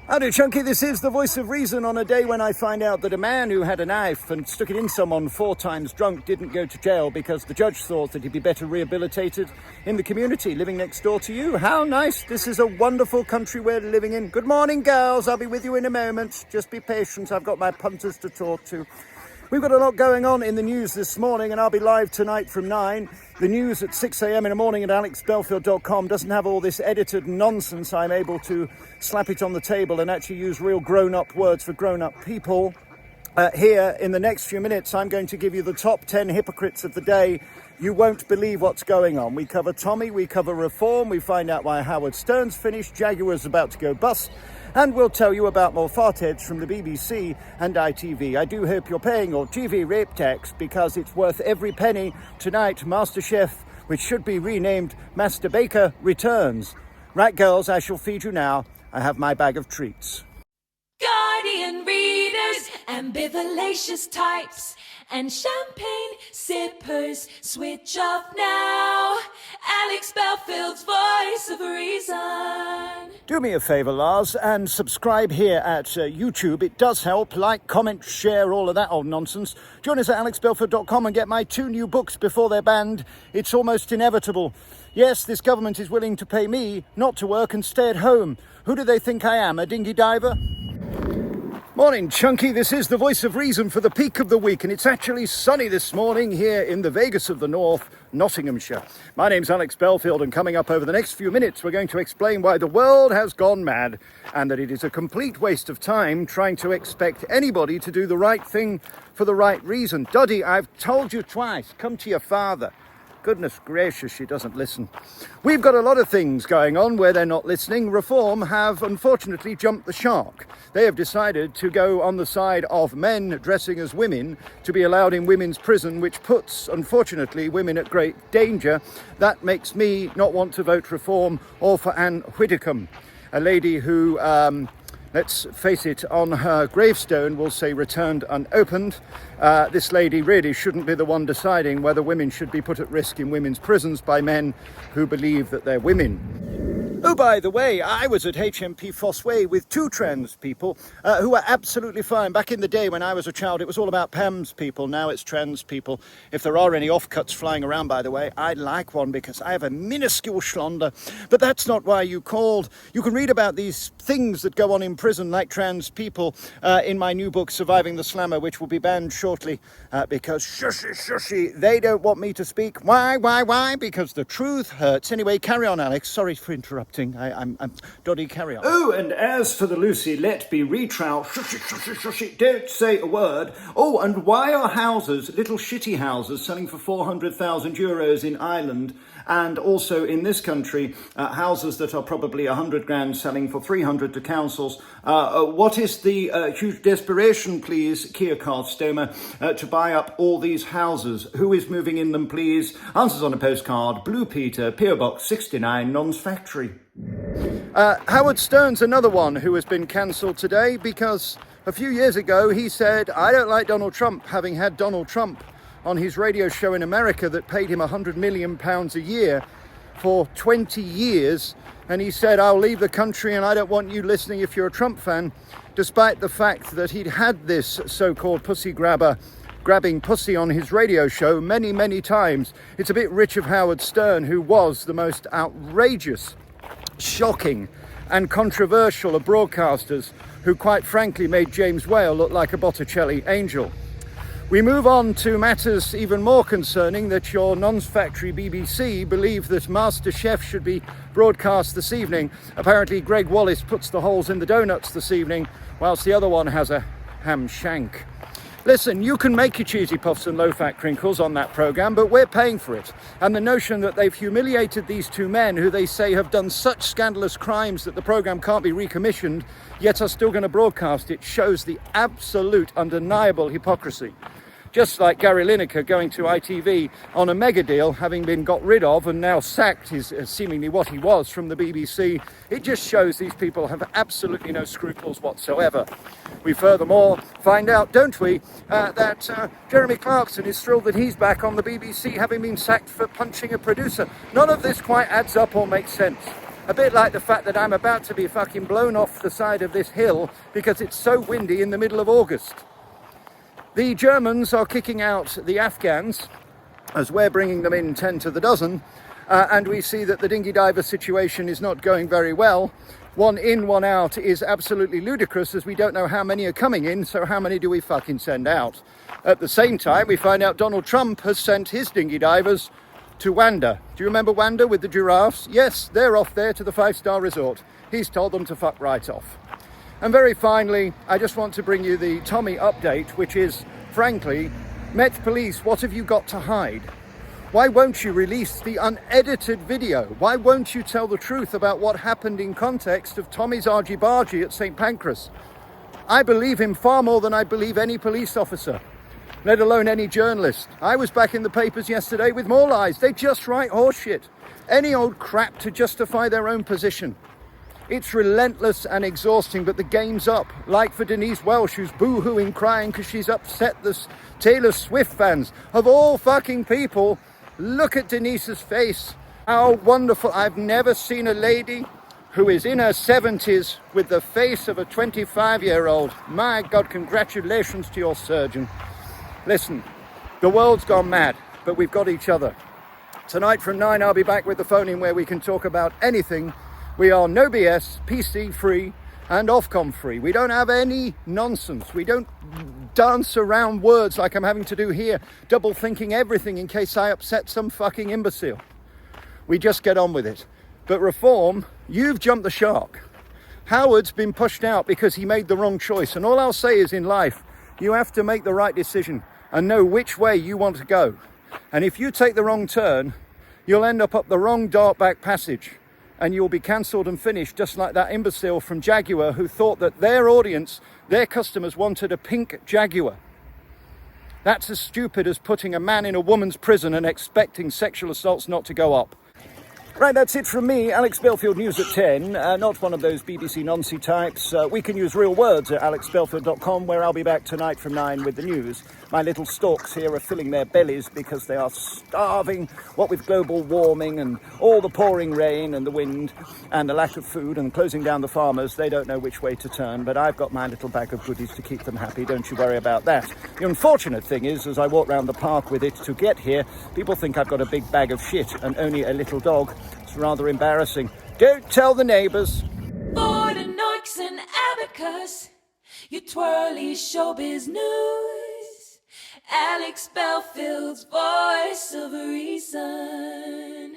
Howdy, Chunky. This is the voice of reason on a day when I find out that a man who had a knife and stuck it in someone 4 times drunk didn't go to jail because the judge thought that he'd be better rehabilitated in the community living next door to you. How nice. This is a wonderful country we're living in. Good morning, girls. I'll be with you in a moment. Just be patient. I've got my punters to talk to. We've got a lot going on in the news this morning, and I'll be live tonight from 9. The news at 6 a.m. in the morning at alexbelfield.com doesn't have all this edited nonsense. I'm able to slap it on the table and actually use real grown-up words for grown-up people. Here, in the next few minutes, I'm going to give you the top 10 hypocrites of the day. You won't believe what's going on. We cover Tommy, we cover reform, we find out why Howard Stern's finished, Jaguar's about to go bust, and we'll tell you about more fartheads from the BBC and ITV. I do hope you're paying your TV rape tax because it's worth every penny. Tonight, MasterChef, which should be renamed Master Baker, returns. Right, girls, I shall feed you now. I have my bag of treats. Guardian readers, ambivalacious types, and champagne sippers, switch off now. Alex Belfield's voice of reason. Do me a favour, Lars, and subscribe here at YouTube. It does help. Like, comment, share, all of that old nonsense. Join us at alexbelfield.com and get my 2 new books before they're banned. It's almost inevitable. Yes, this government is willing to pay me not to work and stay at home. Who do they think I am, a dinghy diver? Morning, Chunky. This is the voice of reason for the peak of the week, and it's actually sunny this morning here in the Vegas of the North, Nottinghamshire. My name's Alex Belfield, and coming up over the next few minutes, we're going to explain why the world has gone mad and that it is a complete waste of time trying to expect anybody to do the right thing for the right reason. Duddy, I've told you twice, come to your father. Goodness gracious, she doesn't listen. We've got a lot of things going on where they're not listening. Reform have unfortunately jumped the shark. They have decided to go on the side of men dressing as women to be allowed in women's prison, which puts, unfortunately, women at great danger. That makes me not want to vote Reform or for Anne Widdecombe, a lady who, let's face it, on her gravestone will say returned unopened. This lady really shouldn't be the one deciding whether women should be put at risk in women's prisons by men who believe that they're women. Oh, by the way, I was at HMP Fossway with 2 trans people who were absolutely fine. Back in the day when I was a child, it was all about PAMS people. Now it's trans people. If there are any offcuts flying around, by the way, I'd like one because I have a minuscule schlonder. But that's not why you called. You can read about these things that go on in prison like trans people in my new book, Surviving the Slammer, which will be banned shortly because shushy, they don't want me to speak. Why? Because the truth hurts. Anyway, carry on, Alex. Sorry for interrupting. I'm Doddy, carry on. Oh, and as for the Lucy, let be retrout. Shush, don't say a word. Oh, and why are houses, little shitty houses, selling for 400,000 euros in Ireland, and also in this country, houses that are probably 100 grand selling for 300 to councils? What is the huge desperation, please, Keir Starmer, to buy up all these houses? Who is moving in them, please? Answers on a postcard, Blue Peter, PO Box 69, Non's Factory. Howard Stern's another one who has been cancelled today because a few years ago he said, I don't like Donald Trump, having had Donald Trump on his radio show in America that paid him £100 million a year for 20 years. And he said, I'll leave the country and I don't want you listening if you're a Trump fan, despite the fact that he'd had this so-called pussy grabber grabbing pussy on his radio show many, many times. It's a bit rich of Howard Stern, who was the most outrageous, shocking and controversial of broadcasters, who quite frankly made James Whale look like a Botticelli angel. We move on to matters even more concerning, that your Non's Factory BBC believe that MasterChef should be broadcast this evening. Apparently Greg Wallace puts the holes in the donuts this evening, whilst the other one has a ham shank. Listen, you can make your cheesy puffs and low-fat crinkles on that programme, but we're paying for it. And the notion that they've humiliated these 2 men who they say have done such scandalous crimes that the programme can't be recommissioned, yet are still going to broadcast it, shows the absolute undeniable hypocrisy. Just like Gary Lineker going to ITV on a mega deal, having been got rid of and now sacked, is seemingly what he was from the BBC. It just shows these people have absolutely no scruples whatsoever. We furthermore find out, don't we, that Jeremy Clarkson is thrilled that he's back on the BBC, having been sacked for punching a producer. None of this quite adds up or makes sense. A bit like the fact that I'm about to be fucking blown off the side of this hill because it's so windy in the middle of August. The Germans are kicking out the Afghans as we're bringing them in 10 to the dozen, and we see that the dinghy diver situation is not going very well. One in, one out is absolutely ludicrous, as we don't know how many are coming in, so how many do we fucking send out? At the same time, we find out Donald Trump has sent his dinghy divers to Wanda. Do you remember Wanda with the giraffes? Yes, they're off there to the 5-star resort. He's told them to fuck right off. And very finally, I just want to bring you the Tommy update, which is, frankly, Met Police, what have you got to hide? Why won't you release the unedited video? Why won't you tell the truth about what happened in context of Tommy's argy-bargy at St. Pancras? I believe him far more than I believe any police officer, let alone any journalist. I was back in the papers yesterday with more lies. They just write horseshit. Any old crap to justify their own position. It's relentless and exhausting, but the game's up. Like for Denise Welsh, who's boo-hooing, crying because she's upset the Taylor Swift fans. Of all fucking people, look at Denise's face. How wonderful. I've never seen a lady who is in her 70s with the face of a 25-year-old. My God, congratulations to your surgeon. Listen, the world's gone mad, but we've got each other. Tonight from 9, I'll be back with the phone in where we can talk about anything. We are no BS, PC free and Ofcom free. We don't have any nonsense. We don't dance around words like I'm having to do here, double thinking everything in case I upset some fucking imbecile. We just get on with it. But reform, you've jumped the shark. Howard's been pushed out because he made the wrong choice. And all I'll say is in life, you have to make the right decision and know which way you want to go. And if you take the wrong turn, you'll end up the wrong dark back passage. And you'll be cancelled and finished, just like that imbecile from Jaguar who thought that their audience, their customers, wanted a pink Jaguar. That's as stupid as putting a man in a woman's prison and expecting sexual assaults not to go up. Right, that's it from me, Alex Belfield, News at 10. Not one of those BBC noncy types. We can use real words at alexbelfield.com, where I'll be back tonight from 9 with the news. My little storks here are filling their bellies because they are starving, what with global warming and all the pouring rain and the wind and the lack of food and closing down the farmers. They don't know which way to turn, but I've got my little bag of goodies to keep them happy. Don't you worry about that. The unfortunate thing is, as I walk round the park with it to get here, people think I've got a big bag of shit and only a little dog. It's rather embarrassing. Don't tell the neighbours. For the Noix and Abacus, your twirly showbiz news. Alex Belfield's voice of reason.